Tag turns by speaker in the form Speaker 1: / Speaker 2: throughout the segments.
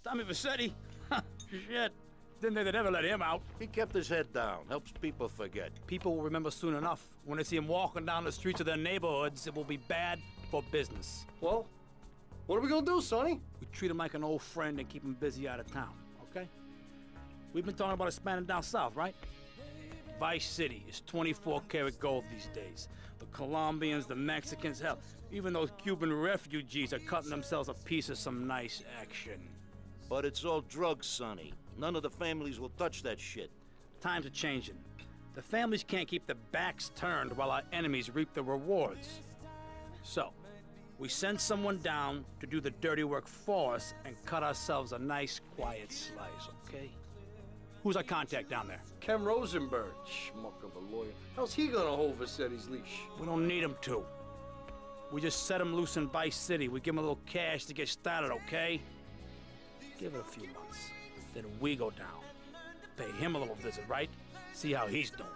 Speaker 1: Tommy Vassetti? Shit. Didn't think they'd ever let him out.
Speaker 2: He kept his head down. Helps people forget.
Speaker 1: People will remember soon enough. When they see him walking down the streets of their neighborhoods, it will be bad for business.
Speaker 3: Well, what are we gonna do, Sonny?
Speaker 1: We treat him like an old friend and keep him busy out of town, okay? We've been talking about expanding down south, right? Vice City is 24-karat gold these days. The Colombians, the Mexicans, hell, even those Cuban refugees are cutting themselves a piece of some nice action.
Speaker 2: But it's all drugs, Sonny. None of the families will touch that shit.
Speaker 1: Times are changing. The families can't keep their backs turned while our enemies reap the rewards. So, we send someone down to do the dirty work for us and cut ourselves a nice, quiet slice, okay? Who's our contact down there?
Speaker 3: Ken Rosenberg, schmuck of a lawyer. How's he gonna hold Vassetti's leash?
Speaker 1: We don't need him to. We just set him loose in Vice City. We give him a little cash to get started, okay? Give it a few months. Then we go down. Pay him a little visit, right? See how he's doing.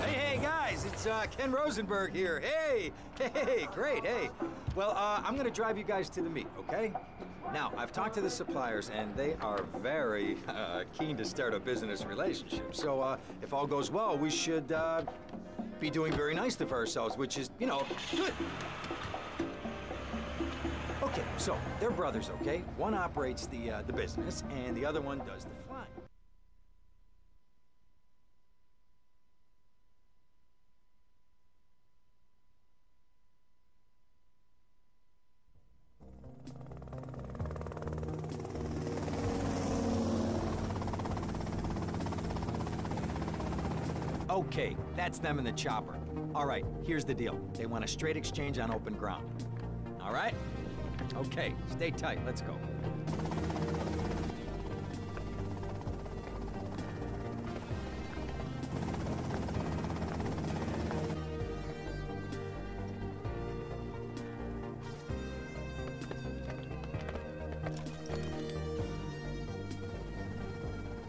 Speaker 4: Hey, guys, it's Ken Rosenberg here. Hey, great, hey. Well, I'm gonna drive you guys to the meet, okay? Now, I've talked to the suppliers, and they are very keen to start a business relationship. So, if all goes well, we should be doing very nicely for ourselves, which is, you know, good. Okay, so they're brothers, okay? One operates the business, and the other one does the flying. Okay, that's them in the chopper. All right, here's the deal. They want a straight exchange on open ground. All right? Okay, stay tight. Let's go.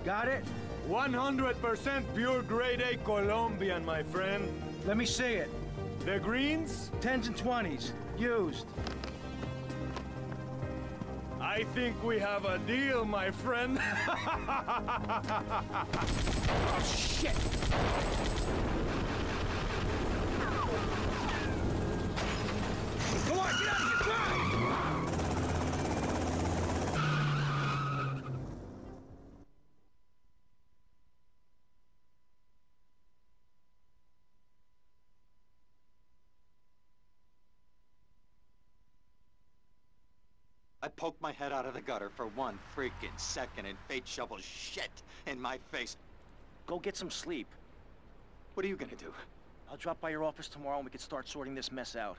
Speaker 5: Got it? 100% pure grade A Colombian, my friend.
Speaker 6: Let me see it.
Speaker 5: The greens?
Speaker 6: 10s and 20s. Used.
Speaker 5: I think we have a deal, my friend.
Speaker 1: Oh, shit!
Speaker 6: Come on, get out of here, drive!
Speaker 4: I poked my head out of the gutter for 1 freaking second and fate shovels shit in my face.
Speaker 7: Go get some sleep.
Speaker 4: What are you gonna do?
Speaker 7: I'll drop by your office tomorrow and we can start sorting this mess out.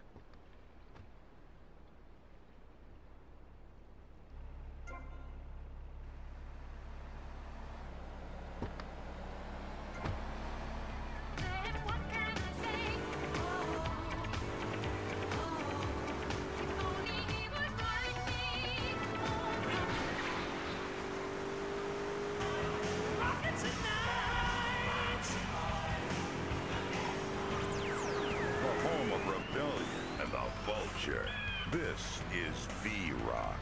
Speaker 8: This is V-Rock.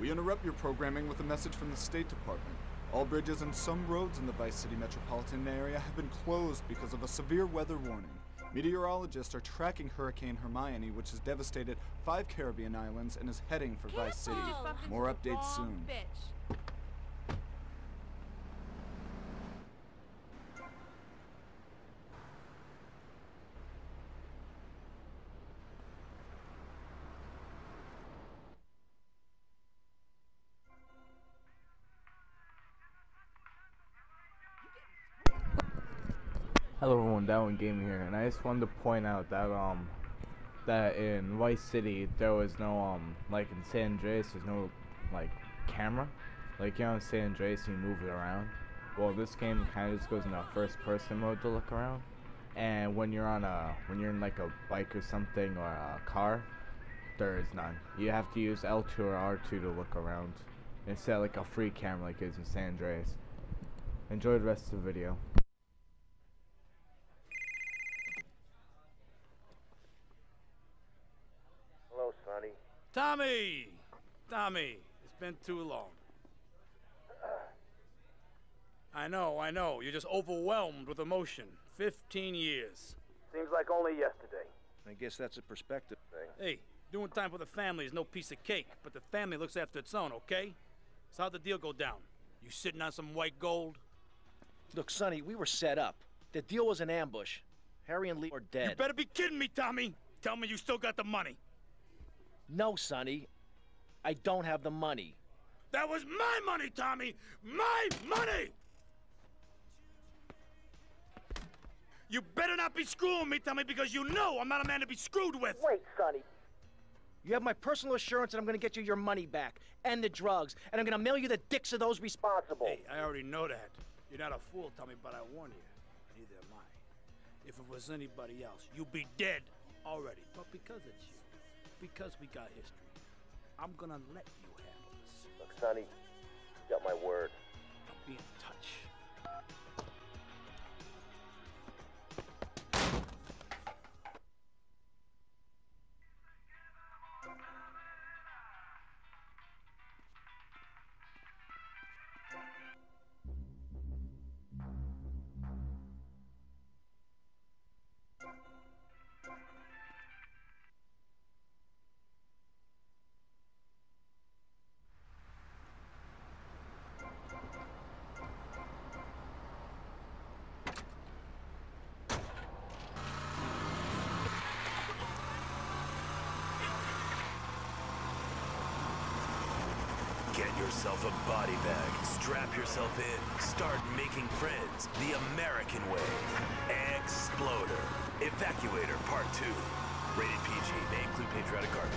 Speaker 9: We interrupt your programming with a message from the State Department. All bridges and some roads in the Vice City metropolitan area have been closed because of a severe weather warning. Meteorologists are tracking Hurricane Hermione, which has devastated 5 Caribbean islands and is heading for Vice City. More updates soon.
Speaker 10: Hello everyone, Darwin Gaming here, and I just wanted to point out that that in Vice City there was no like in San Andreas there's no like camera. Like in San Andreas you move it around. Well, this game kind of just goes in a first person mode to look around. And when you're in like a bike or something or a car, there is none. You have to use L2 or R2 to look around instead of like a free camera like it is in San Andreas. Enjoy the rest of the video.
Speaker 2: Hello, Sonny.
Speaker 1: Tommy, it's been too long. I know, you're just overwhelmed with emotion. 15 years.
Speaker 2: Seems like only yesterday. I guess that's a perspective thing.
Speaker 1: Hey, doing time for the family is no piece of cake, but the family looks after its own, okay? So how'd the deal go down? You sitting on some white gold?
Speaker 7: Look, Sonny, we were set up. The deal was an ambush. Harry and Lee are dead.
Speaker 1: You better be kidding me, Tommy! Tell me you still got the money.
Speaker 7: No, Sonny. I don't have the money.
Speaker 1: That was my money, Tommy! My money! You better not be screwing me, Tommy, because you know I'm not a man to be screwed with!
Speaker 7: Wait, Sonny. You have my personal assurance that I'm gonna get you your money back, and the drugs, and I'm gonna mail you the dicks of those responsible.
Speaker 1: Hey, I already know that. You're not a fool, Tommy, but I warn you. Neither am I. If it was anybody else, you'd be dead already. But because it's you, because we got history, I'm gonna let you handle this.
Speaker 2: Look, Sonny, you got my word.
Speaker 1: I'll be in touch.
Speaker 11: Get yourself a body bag, strap yourself in, start making friends the American way. Exploder. Evacuator Part 2. Rated PG. May include patriotic garbage.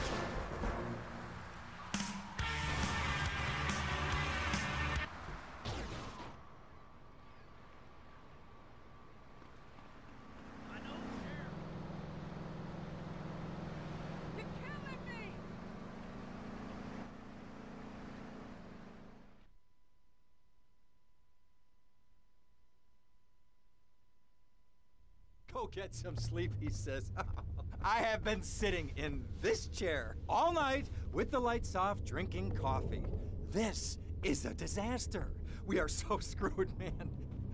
Speaker 4: Go get some sleep, he says. I have been sitting in this chair all night with the lights off, drinking coffee. This is a disaster. We are so screwed, man.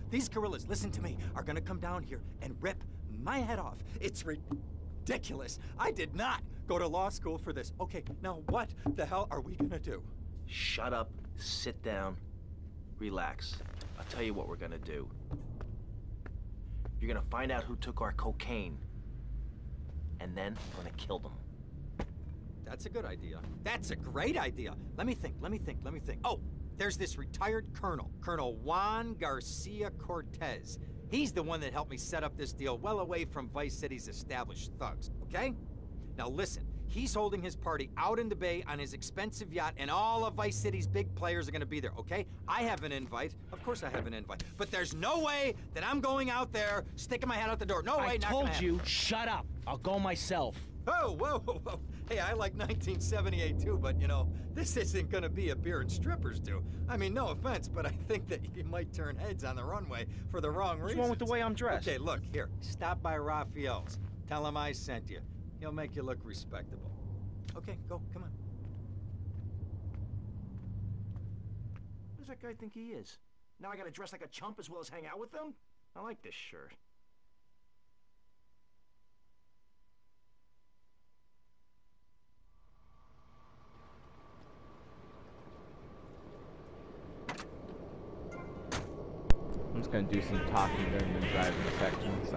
Speaker 4: These gorillas, listen to me, are gonna come down here and rip my head off. It's ridiculous. I did not go to law school for this. Okay, now what the hell are we gonna do?
Speaker 7: Shut up, sit down, relax. I'll tell you what we're gonna do. You're gonna find out who took our cocaine, and then we're gonna kill them.
Speaker 4: That's a good idea. That's a great idea. Let me think. Oh, there's this retired colonel, Colonel Juan Garcia Cortez. He's the one that helped me set up this deal well away from Vice City's established thugs, okay? Now listen, he's holding his party out in the bay on his expensive yacht, and all of Vice City's big players are gonna be there, okay? I have an invite. Of course I have an invite. But there's no way that I'm going out there, sticking my head out the door. No way,
Speaker 7: I
Speaker 4: not
Speaker 7: told
Speaker 4: gonna
Speaker 7: you,
Speaker 4: happen.
Speaker 7: shut up. I'll go myself.
Speaker 4: Oh, whoa. Hey, I like 1978 too, but you know, this isn't gonna be a beer and strippers do. I mean, no offense, but I think that you might turn heads on the runway for the wrong reasons.
Speaker 7: What's wrong with the way I'm dressed?
Speaker 4: Okay, look, here, stop by Raphael's. Tell him I sent you. He'll make you look respectable. Okay, go, come on.
Speaker 7: Who does that guy think he is? Now I gotta dress like a chump as well as hang out with them? I like this shirt.
Speaker 10: I'm just gonna do some talking during the driving sections.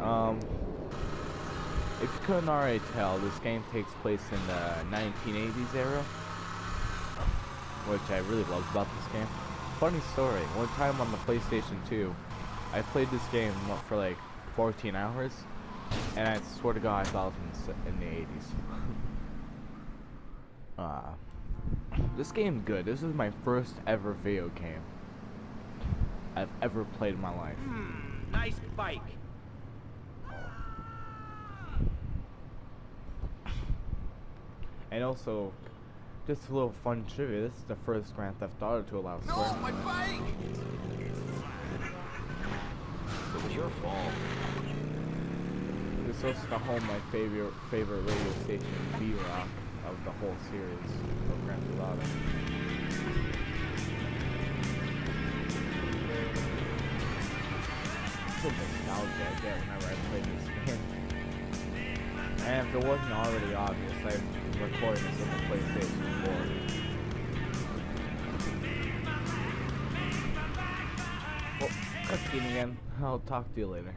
Speaker 10: If you couldn't already tell, this game takes place in the 1980s era, which I really loved about this game. Funny story, one time on the PlayStation 2, I played this game for like 14 hours, and I swear to God, I thought it was in the 80s. This game's good. This is my first ever video game I've ever played in my life.
Speaker 6: Nice bike.
Speaker 10: And also, just a little fun trivia. This is the first Grand Theft Auto to allow swearing.
Speaker 6: No, my bike!
Speaker 7: It was your fault.
Speaker 10: This is also the home of my favorite radio station, V-Rock, of the whole series of Grand Theft Auto. So nostalgia I get whenever I play this game. And if it wasn't already obvious, I'm recording this on the PlayStation 4. Well, cutscene again. I'll talk to you later.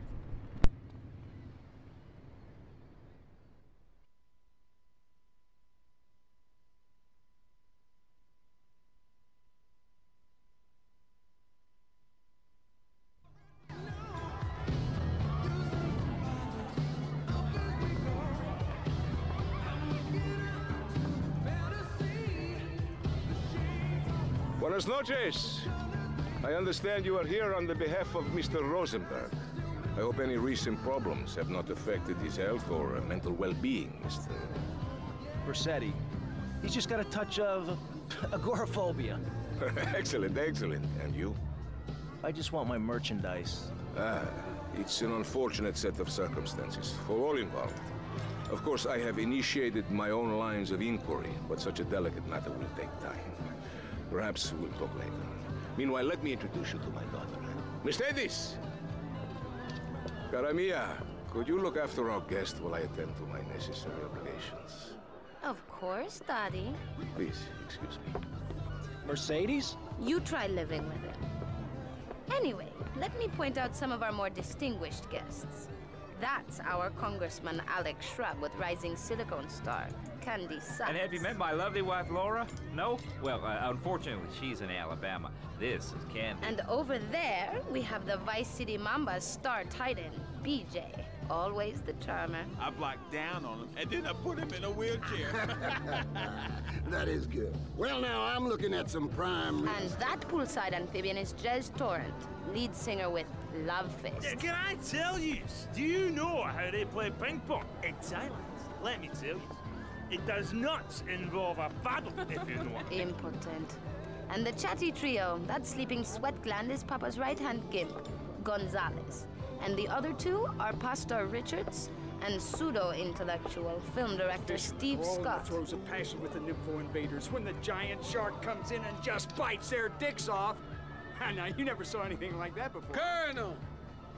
Speaker 12: Buenas noches. I understand you are here on the behalf of Mr. Rosenberg. I hope any recent problems have not affected his health or mental well-being, Mr.
Speaker 7: Versetti. He's just got a touch of agoraphobia.
Speaker 12: Excellent, excellent. And you?
Speaker 7: I just want my merchandise.
Speaker 12: It's an unfortunate set of circumstances for all involved. Of course, I have initiated my own lines of inquiry, but such a delicate matter will take time. Perhaps we'll talk later. Meanwhile, let me introduce you to my daughter. Miss Davis! Cara mia, could you look after our guest while I attend to my necessary obligations?
Speaker 13: Of course, Daddy.
Speaker 12: Please, excuse me.
Speaker 7: Mercedes?
Speaker 13: You try living with it. Anyway, let me point out some of our more distinguished guests. That's our Congressman Alex Shrub with Rising Silicone Star, Candy Sachs.
Speaker 6: And have you met my lovely wife, Laura? No? Well, unfortunately, she's in Alabama. This is Candy.
Speaker 13: And over there, we have the Vice City Mamba's star titan, BJ. Always the charmer.
Speaker 14: I blocked down on him, and then I put him in a wheelchair.
Speaker 15: That is good. Well, now, I'm looking at some prime...
Speaker 13: And that poolside amphibian is Jez Torrent, lead singer with Love Fist.
Speaker 16: Can I tell you? Do you know how they play ping pong in Thailand? Let me tell you. It does not involve a paddle, if you know what I mean.
Speaker 13: Impotent. And the chatty trio, that sleeping sweat gland is Papa's right-hand gimp, Gonzalez. And the other two are Pastor Richards and pseudo-intellectual film director Steve Scott.
Speaker 17: Throws a passion with the nympho invaders when the giant shark comes in and just bites their dicks off. Now, you never saw anything like that before.
Speaker 14: Colonel,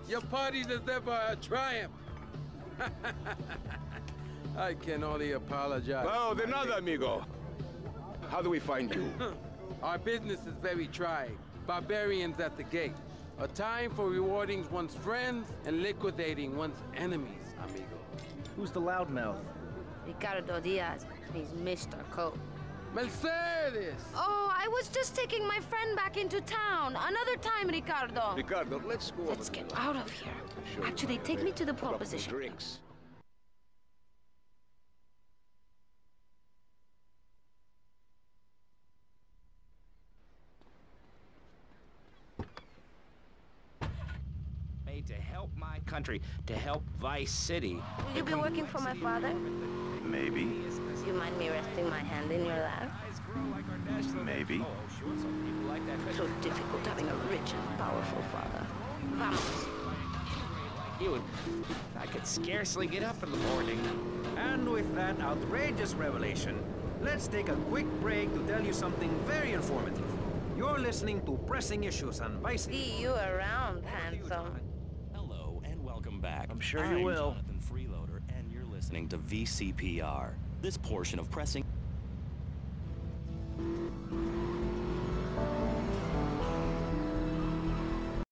Speaker 14: your party is ever a triumph. I can only apologize.
Speaker 12: Oh, de nada, amigo. How do we find you?
Speaker 14: Our business is very trying. Barbarians at the gate. A time for rewarding one's friends and liquidating one's enemies, amigo.
Speaker 7: Who's the loudmouth?
Speaker 13: Ricardo Diaz. He's Mr. Cope.
Speaker 14: Mercedes!
Speaker 13: Oh, I was just taking my friend back into town. Another time, Ricardo.
Speaker 12: Ricardo, let's go.
Speaker 13: Let's get out of here. Actually, take me to the pole position.
Speaker 12: Drinks.
Speaker 6: To help my country, to help Vice City.
Speaker 13: Will you be working for my father?
Speaker 8: Maybe.
Speaker 13: Do you mind me resting my hand in your lap?
Speaker 8: Maybe.
Speaker 13: So difficult having a rich and powerful father. Vamos.
Speaker 6: I could scarcely get up in the morning.
Speaker 4: And with that outrageous revelation, let's take a quick break to tell you something very informative. You're listening to Pressing Issues on Vice City.
Speaker 13: See you around, handsome.
Speaker 18: Hello and welcome back.
Speaker 7: I'm sure you will.
Speaker 18: Jonathan Freeloader, and you're listening to VCPR. This portion of Pressing